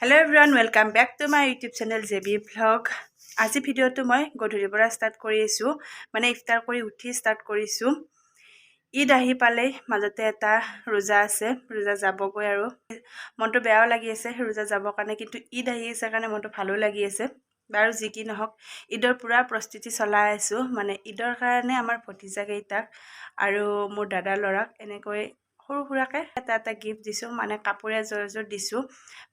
Hello everyone, welcome back to my YouTube channel JB Vlog. আজি ভিডিওটো মই গধূলিৰ পৰা ষ্টাৰ্ট কৰি আছো মানে ইফতাৰ কৰি উঠি ষ্টাৰ্ট কৰিছো ঈদ আহি পালে মাজতে এটা ৰোজা আছে ৰোজা যাবগৈ আৰু মনটো বেয়াও লাগি আছে ৰোজা যাবৰ কাৰণে কিন্তু ঈদ আহি আছে কাৰণে মনটো ভালো লাগি আছে বাৰু যি কি নহওক ঈদৰ পুৰা প্ৰস্তুতি চলাই আছো মানে ঈদৰ কাৰণে আমাৰ ভতিজা কেইটাক আৰু মোৰ দাদাৰ ল'ৰাক এনেকৈ সৰু সুৰাকে এটা গিফট দিছো মানে কাপোৰ এযোৰ দিছো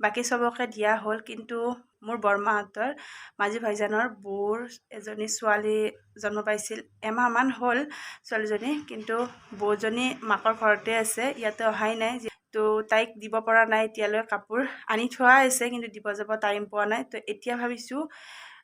বাকি সবকে দিয়া হল কিন্তু মোৰ বৰমাহতৰ মাজি ভাইজানৰ বৌৰ এজনী ছোৱালী জন্ম পাইছিল এমাহ মান হল ছোৱালীজনী কিন্তু বৌজনী মাকৰ ঘৰতে আছে ইয়াতে অহাই নাই তো তাইক দিব পৰা নাই এতিয়ালৈ কাপোৰ আনি থোৱা আছে কিন্তু দিব যাব টাইম পোৱা নাই তো এতিয়া ভাবিছো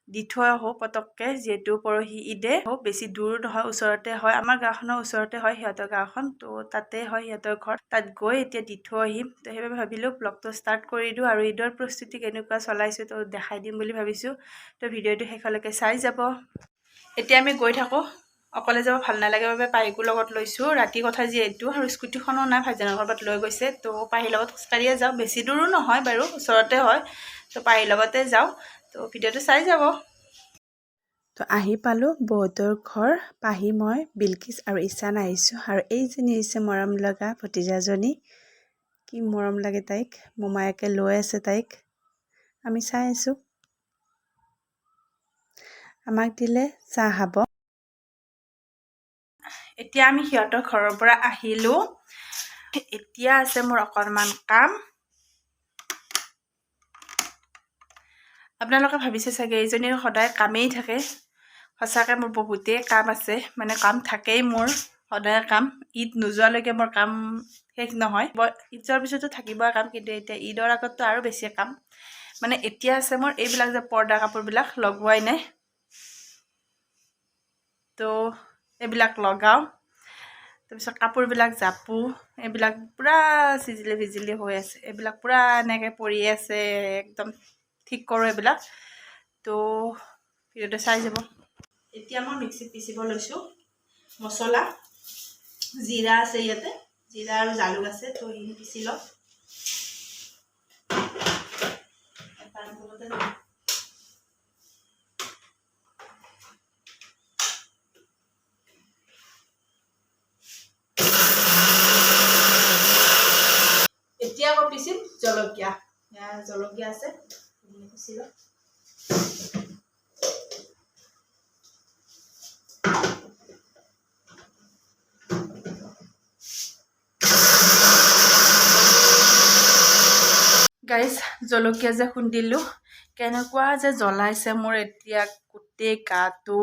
দি থোৱা হোক পতককে যেহেতু পৰহি ঈদে হোক বেছি দূৰ নহয় ওচৰতে হয় আমাৰ গাঁওখনৰ ওচৰতে হয় সিহঁতৰ গাঁওখন তো তাতে হয় সিহঁতৰ ঘৰ তাত গৈ এতিয়া দি থৈ আহিম তো সেইবাবে ভাবিলো ব্লগটো ষ্টাৰ্ট কৰি দিওঁ আৰু ঈদৰ প্ৰস্তুতি কেনেকুৱা চলাইছো তো দেখাই দিম বুলি ভাবিছো তো ভিডিঅ'টো শেষলৈকে চাই যাব এতিয়া আমি গৈ থাকো অকলে যাব ভাল নালাগে বাবে পাহিকো লগত লৈছো ৰাতি কথা যিহেতু আৰু স্কুটিখনো নাই ভাইজানৰ ঘৰত লৈ গৈছে তো পাহিৰ লগত খোজকাঢ়িয়ে যাওঁ বেছি দূৰো নহয় বাৰু ওচৰতে হয় তো পাহিৰ লগতে যাওঁ তো ভিডিঅ'টো চাই যাব তো আহি পালো বৌহঁতৰ ঘৰ পাহি মই বিলকিছ আৰু ঈশান আহিছো আৰু এইজনী হৈছে মৰম লগা ভতিজাজনী কি মৰম লাগে তাইক মোমায়েকে লৈ আছে তাইক আমি চাই আছো আমাক দিলে চাহ খাব এতিয়া আমি সিহঁতৰ ঘৰৰ পৰা আহিলো এতিয়া আছে মোৰ অকণমান কাম আপোনালোকে ভাবিছে চাগে এইজনীৰ সদায় কামেই থাকে সঁচাকৈ মোৰ বহুতেই কাম আছে মানে কাম থাকেই মোৰ সদায় কাম ঈদ নোযোৱালৈকে মোৰ কাম শেষ নহয় ঈদ যোৱাৰ পিছতো থাকিবই কাম কিন্তু এতিয়া ঈদৰ আগততো আৰু বেছি কাম মানে এতিয়া আছে মোৰ এইবিলাক যে পৰ্দা কাপোৰবিলাক লগোৱাই নাই তো এইবিলাক লগাওঁ তাৰপিছত কাপোৰবিলাক জাপো এইবিলাক পুৰা সিজিলি ভিজিলি হৈ আছে এইবিলাক পুৰা এনেকৈ পৰি আছে একদম ঠিক কৰোঁ এইবিলাক তো ভিডিঅ'টো চাই যাব এতিয়া মই মিক্সিত পিচিব লৈছোঁ মছলা জিৰা আছে ইয়াতে জিৰা আৰু জালুক আছে তো এইখিনি পিচি লওঁ এতিয়া আকৌ পিচিম জলকীয়া জলকীয়া আছে পিচি লওঁ গাইজ জলকীয়া যে খুন্দিলো কেনেকুৱা যে জ্বলাইছে মোৰ এতিয়া গোটেই গাটো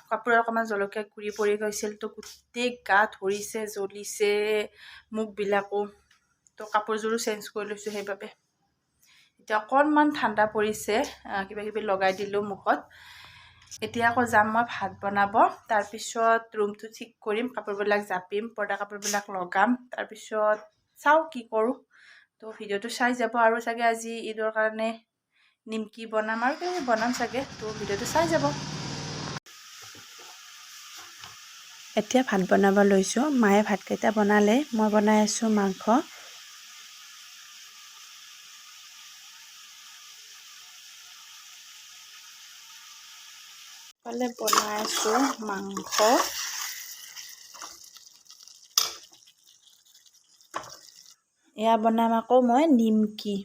কাপোৰত অকণমান জলকীয়া গুৰি পৰি গৈছিল তো গোটেই গা ধৰিছে জ্বলিছে মুখবিলাকো তো কাপোৰযোৰো চেঞ্জ কৰি লৈছোঁ সেইবাবে এতিয়া অকণমান ঠাণ্ডা পৰিছে কিবা কিবি লগাই দিলোঁ মুখত এতিয়া আকৌ যাম মই ভাত বনাব তাৰপিছত ৰুমটো ঠিক কৰিম কাপোৰবিলাক জাপিম পৰ্দা কাপোৰবিলাক লগাম তাৰপিছত চাওঁ কি কৰোঁ তো ভিডিঅ'টো চাই যাব আৰু চাগে আজি ঈদৰ কাৰণে নিমকি বনাম আৰু কিবা বনাম চাগে তো ভিডিঅ'টো চাই যাব এতিয়া ভাত বনাব লৈছোঁ মায়ে ভাতকেইটা বনালে মই বনাই আছোঁ মাংস বনাই আছোঁ মাংস এয়া বনাম আকৌ মই নিমকি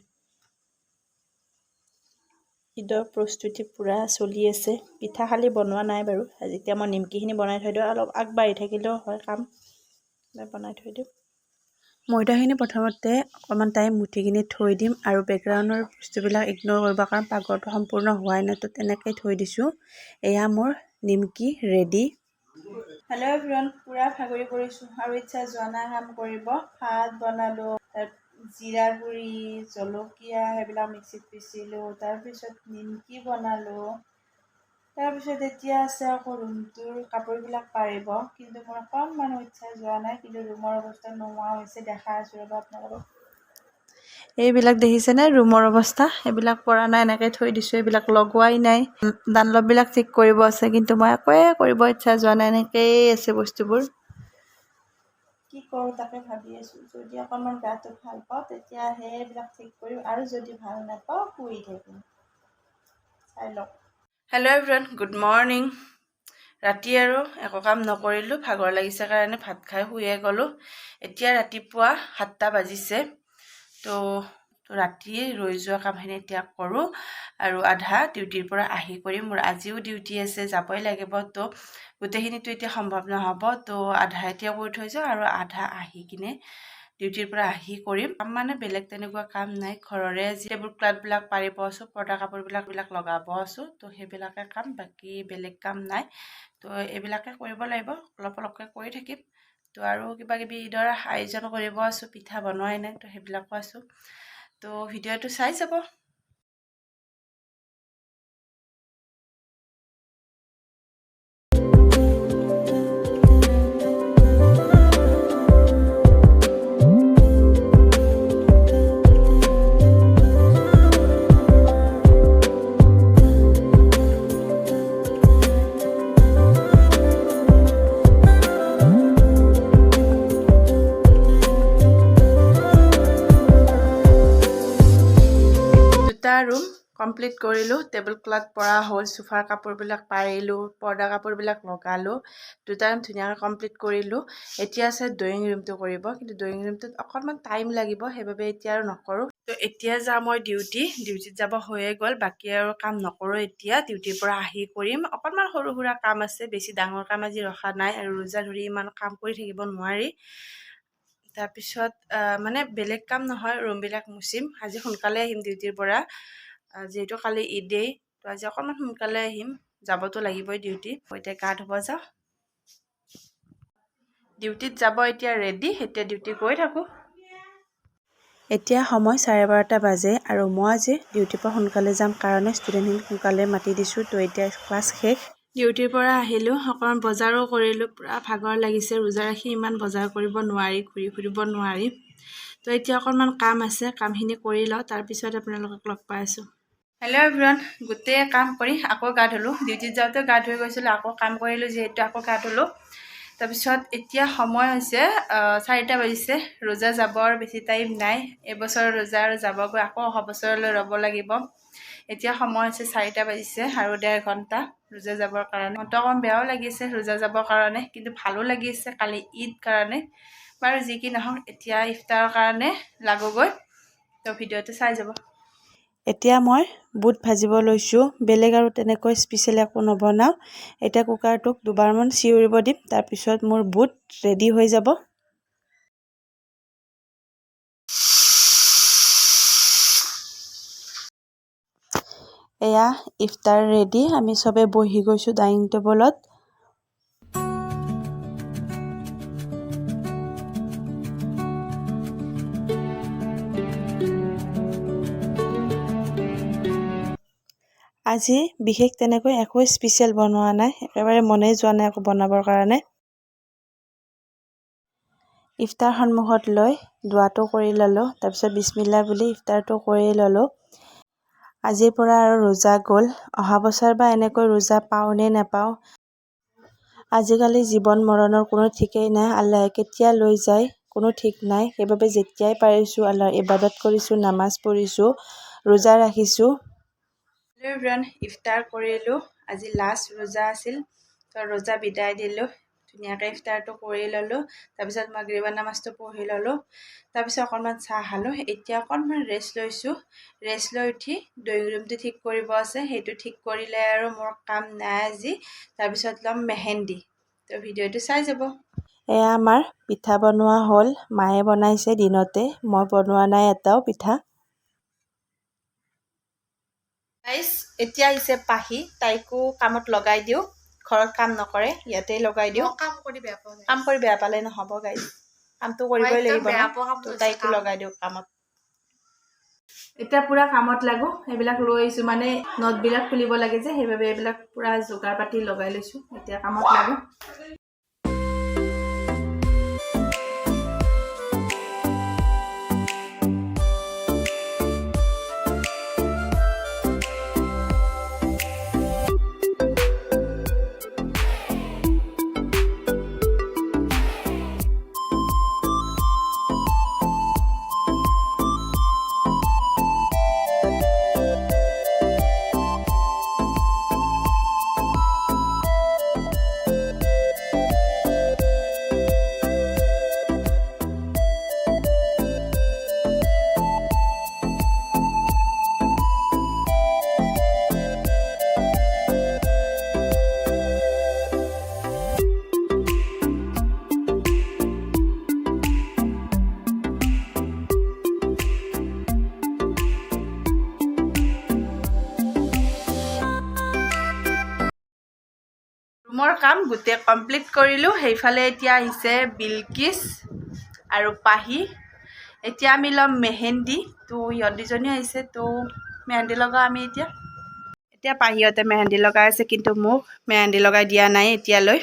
ঈদৰ প্ৰস্তুতি পূৰা চলি আছে পিঠা খালি বনোৱা নাই বাৰু যেতিয়া মই নিমকিখিনি বনাই থৈ দিওঁ অলপ আগবাঢ়ি থাকিলেও হয় কাম বনাই থৈ দিওঁ ময়দাখিনি প্ৰথমতে অকণমান টাইম মুঠি কিনি থৈ দিম আৰু বেকগ্ৰাউণ্ডৰ বস্তুবিলাক ইগন'ৰ কৰিব কাৰণ পাকঘৰটো সম্পূৰ্ণ হোৱাই নাই তো তেনেকৈ থৈ দিছোঁ এয়া মোৰ নিমকি ৰেডি হেল্ল' এভৰিৱান পুৰা ভাগৰি পৰিছোঁ আৰু ইচ্ছা যোৱা নাই কাম কৰিব ভাত বনালোঁ জিৰা গুড়ি জলকীয়া সেইবিলাক মিক্সিত পিচিলোঁ তাৰপিছত নিমকি বনালোঁ তাৰপিছত এতিয়া আছে আকৌ ৰুমটোৰ কাপোৰবিলাক পাৰিব কিন্তু মোৰ অকণমান ইচ্ছা যোৱা নাই কিন্তু ৰুমৰ অৱস্থা নোহোৱা হৈছে দেখা আছোঁ ৰ'ব আপোনালোকক এইবিলাক দেখিছেনে ৰুমৰ অৱস্থা এইবিলাক পৰা নাই এনেকৈ থৈ দিছোঁ এইবিলাক লগোৱাই নাই ডানলপবিলাক ঠিক কৰিব আছে কিন্তু মই একোৱে কৰিব ইচ্ছা যোৱা নাই এনেকৈয়ে আছে বস্তুবোৰ কি কৰোঁ তাকে ভাবি আছোঁ। যদি অকণমান গাটো ভাল পাওঁ তেতিয়াহে এইবিলাক ঠিক কৰিম, আৰু যদি ভাল নাপাওঁ শুই থাকিম। চাই লওক। Hello' everyone, good morning. ৰাতি আৰু একো কাম নকৰিলোঁ, ভাগৰ লাগিছে কাৰণে ভাত খাই শুয়ে গ'লোঁ। এতিয়া ৰাতিপুৱা 7টা বাজিছে। তো ৰাতি ৰৈ যোৱা কামখিনি এতিয়া কৰোঁ, আৰু আধা ডিউটিৰ পৰা আহি কৰিম। মোৰ আজিও ডিউটি আছে, যাবই লাগিব। তো গোটেইখিনিতো এতিয়া সম্ভৱ নহ'ব, তো আধা এতিয়া কৰি থৈ যাওঁ আৰু আধা আহি কিনে ডিউটিৰ পৰা আহি কৰিম। কাম মানে বেলেগ তেনেকুৱা কাম নাই, ঘৰৰে আজি টেবুল ক্লথবিলাক পাৰিব আছোঁ, পৰ্দা কাপোৰবিলাক লগাব আছোঁ। তো সেইবিলাকে কাম, বাকী বেলেগ কাম নাই। তো এইবিলাকে কৰিব লাগিব, অলপ অলপকৈ কৰি থাকিম। তো আৰু কিবা কিবি ঈদৰ আয়োজন কৰিব আছোঁ, পিঠা বনোৱাই নাই, তো সেইবিলাকো আছোঁ। তো ভিডিঅ'টো চাই যাব। ৰুম কমপ্লিট কৰিলোঁ, টেবুল ক্লথ পৰা হ'ল, চোফাৰ কাপোৰবিলাক পাৰিলোঁ, পৰ্দা কাপোৰবিলাক লগালোঁ, দুটা ৰুম ধুনীয়াকৈ কমপ্লিট কৰিলোঁ। এতিয়া আছে ড্ৰয়িং ৰুমটো কৰিব, কিন্তু ড্ৰয়িং ৰুমটোত অকণমান টাইম লাগিব, সেইবাবে এতিয়া আৰু নকৰোঁ। তো এতিয়া যাওঁ মই ডিউটিত যাব হৈয়ে গ'ল, বাকী আৰু কাম নকৰোঁ। এতিয়া ডিউটিৰ পৰা আহি কৰিম, অকণমান সৰু সুৰা কাম আছে, বেছি ডাঙৰ কাম আজি ৰখা নাই, আৰু ৰোজা ধৰি ইমান কাম কৰি থাকিব নোৱাৰি। তাৰপিছত মানে বেলেগ কাম নহয়, ৰুমবিলাক মুচিম। আজি সোনকালে আহিম ডিউটিৰ পৰা, যিহেতু কালি ঈদেই। তো আজি অকণমান সোনকালে আহিম, যাবতো লাগিবই ডিউটি। এতিয়া গা ধুব যাওঁ, ডিউটিত যাব এতিয়া ৰেডি। এতিয়া ডিউটি গৈ থাকোঁ। এতিয়া সময় 12:30 বাজে, আৰু মই আজি ডিউটিৰ পৰা সোনকালে যাম কাৰণে ষ্টুডেণ্টখিনিক সোনকালে মাতি দিছোঁ। তো এতিয়া ক্লাছ শেষ। ডিউটিৰ পৰা আহিলোঁ, অকণমান বজাৰো কৰিলোঁ, পূৰা ভাগৰ লাগিছে। ৰোজা ৰাখি ইমান বজাৰ কৰিব নোৱাৰি, ঘূৰি ফুৰিব নোৱাৰি। তো এতিয়া অকণমান কাম আছে, কামখিনি কৰি লওঁ, তাৰপিছত আপোনালোকক লগ পাই আছোঁ। হেল্ল' এভৰিৱান, গোটেই কাম কৰি আকৌ গা ধুলোঁ। ডিউটিত যাওঁতেও গা ধুই গৈছিলোঁ, আকৌ কাম কৰিলোঁ যিহেতু আকৌ গা ধুলোঁ। তাৰপিছত এতিয়া সময় হৈছে 4টা বাজিছে। ৰোজা যাবৰ বেছি টাইম নাই, এইবছৰৰ ৰোজা আৰু যাবগৈ, আকৌ অহা বছৰলৈ ৰ'ব লাগিব। এতিয়া সময় হৈছে 4টা বাজিছে, আৰু 1.5 ঘণ্টা ৰোজা যাবৰ কাৰণে। মনটো অকণমান বেয়াও লাগিছে ৰোজা যাবৰ কাৰণে, কিন্তু ভালো লাগিছে, কালি ঈদ কাৰণে। বাৰু যি কি নহওক, এতিয়া ইফতাৰৰ কাৰণে লাগোগৈ। তো ভিডিঅ'টো চাই যাব। এতিয়া মই বুট ভাজিব লৈছোঁ, বেলেগ আৰু তেনেকৈ স্পেচিয়েল একো নবনাওঁ। এতিয়া কুকাৰটোক দুবাৰমান চিঞৰিব দিম, তাৰপিছত মোৰ বুট ৰেডি হৈ যাব। এয়া ইফতাৰ ৰেডি, আমি চবে বহি গৈছোঁ ডাইনিং টেবুলত। আজি বিশেষ তেনেকৈ একো স্পেচিয়েল বনোৱা নাই, একেবাৰে মনেই যোৱা নাই একো বনাবৰ কাৰণে। ইফতাৰ সন্মুখত লৈ দোৱাটো কৰি ল'লোঁ, তাৰপিছত বিছমিল্লাহ বুলি ইফতাৰটো কৰি ল'লোঁ। আজিৰ পৰা আৰু ৰোজা গ'ল, অহা বছৰ বা এনেকৈ ৰোজা পাওঁ নে নাপাওঁ। আজিকালি জীৱন মৰণৰ কোনো ঠিকেই নাই, আল্লাহে কেতিয়া লৈ যায় কোনো ঠিক নাই। সেইবাবে যেতিয়াই পাৰিছোঁ আল্লাহৰ ইবাদত কৰিছোঁ, নামাজ পঢ়িছোঁ, ৰোজা ৰাখিছোঁ। ইফতাৰ কৰিলোঁ, আজি লাষ্ট ৰোজা আছিল। তো ৰোজা বিদায় দিলোঁ, ধুনীয়াকৈ ইফতাৰটো কৰি ল'লোঁ। তাৰপিছত মাগৰিবৰ নামাজটো পঢ়ি ল'লোঁ, তাৰপিছত অকণমান চাহ খালোঁ। এতিয়া অকণমান ৰেষ্ট লৈছোঁ। ৰেষ্ট লৈ উঠি ড্ৰয়িং ৰুমটো ঠিক কৰিব আছে, সেইটো ঠিক কৰিলে আৰু মোৰ কাম নাই আজি। তাৰপিছত ল'ম মেহেন্দি। তো ভিডিঅ'টো চাই যাব। এয়া আমাৰ পিঠা বনোৱা হ'ল, মায়ে বনাইছে দিনতে, মই বনোৱা নাই এটাও পিঠা। এতিয়া আহিছে পাহি, তাইকো কামত লগাই দিওঁ। ঘৰত কাম নকৰে, ইয়াতে লগাই দিওঁ। কাম কৰি বেয়া পালে নহ'ব গাইজ, কামটো কৰিবই লাগিব। তাইকো লগাই দিওঁ কামত। এতিয়া পূৰা কামত লাগো, এইবিলাক লৈ আহিছোঁ, মানে নটবিলাক খুলিব লাগে যে, সেইবাবে এইবিলাক পূৰা যোগাৰ পাতি লগাই লৈছোঁ। এতিয়া কামত লাগো। কাম গোটেই কমপ্লিট কৰিলোঁ সেইফালে এতিয়া আহিছে বিলকিছ আৰু পাহি এতিয়া আমি ল'ম মেহেন্দি তো ইহঁত দুজনী আহিছে তো মেহেন্দি লগাওঁ আমি এতিয়া পাহিহঁতে মেহেন্দি লগাই আছে কিন্তু মোক মেহেন্দি লগাই দিয়া নাই এতিয়ালৈ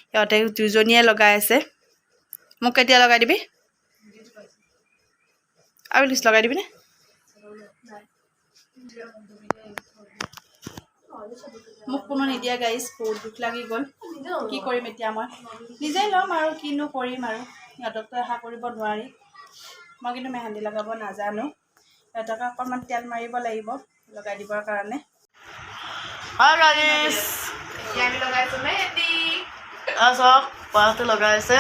সিহঁতে দুজনীয়ে লগাই আছে মোক কেতিয়া লগাই দিবি আৰু লিষ্ট লগাই দিবিনে মোক কোনো নিদিয়া গাইজ বহুত দুখ লাগি গ'ল কি কৰিম এতিয়া মই নিজেই ল'ম আৰু কিনো কৰিম আৰু সিহঁতকতো আশা কৰিব নোৱাৰি মই কিন্তু মেহেন্দি লগাব নাজানো সিহঁতক অকণমান তেল মাৰিব লাগিব লগাই দিবৰ কাৰণে আমি লগাইছোঁ মেহেন্দি চাওক পাহাতে লগাই আছে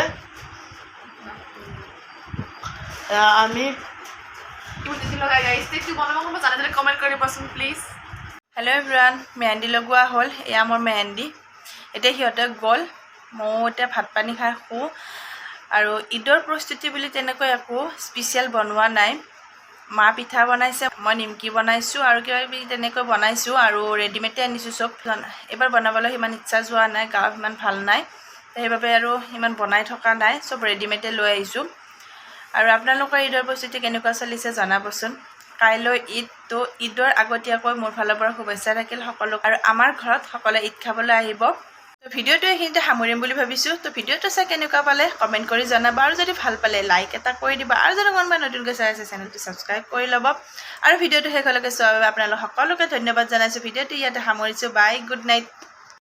আমি লগাই গাইছ টেষ্টি বনাব কোনোবা জানে যদি কমেণ্ট কৰিবচোন প্লিজ হেল্ল' এভৰিৱান মেহেন্দি লগোৱা হ'ল এয়া মোৰ মেহেন্দি এতিয়া সিহঁতে গ'ল ময়ো এতিয়া ভাত পানী খাই শুওঁ আৰু ঈদৰ প্ৰস্তুতি বুলি তেনেকৈ একো স্পেচিয়েল বনোৱা নাই মা পিঠা বনাইছে মই নিমকি বনাইছোঁ আৰু কিবা কিবি তেনেকৈ বনাইছোঁ আৰু ৰেডিমেডে আনিছোঁ চব এইবাৰ বনাবলৈ সিমান ইচ্ছা যোৱা নাই গা সিমান ভাল নাই সেইবাবে আৰু ইমান বনাই থকা নাই চব ৰেডিমেডে লৈ আহিছোঁ আৰু আপোনালোকৰ ঈদৰ প্ৰস্তুতি কেনেকুৱা চলিছে জনাবচোন কাইলৈ ঈদ তো ঈদৰ আগতীয়াকৈ মোৰ ফালৰ পৰা শুভেচ্ছা থাকিল সকলো আৰু আমাৰ ঘৰত সকলোৱে ঈদ খাবলৈ আহিব তো ভিডিঅ'টো এইখিনিতে সামৰিম বুলি ভাবিছোঁ তো ভিডিঅ'টো চাই কেনেকুৱা পালে কমেণ্ট কৰি জনাব আৰু যদি ভাল পালে লাইক এটা কৰি দিব আৰু যদি কোনোবাই নতুনকৈ চাই আছে চেনেলটো ছাবস্ক্ৰাইব কৰি ল'ব আৰু ভিডিঅ'টো শেষলৈকে চোৱাৰ বাবে আপোনালোক সকলোকে ধন্যবাদ জনাইছোঁ ভিডিঅ'টো ইয়াতে সামৰিছোঁ বাই গুড নাইট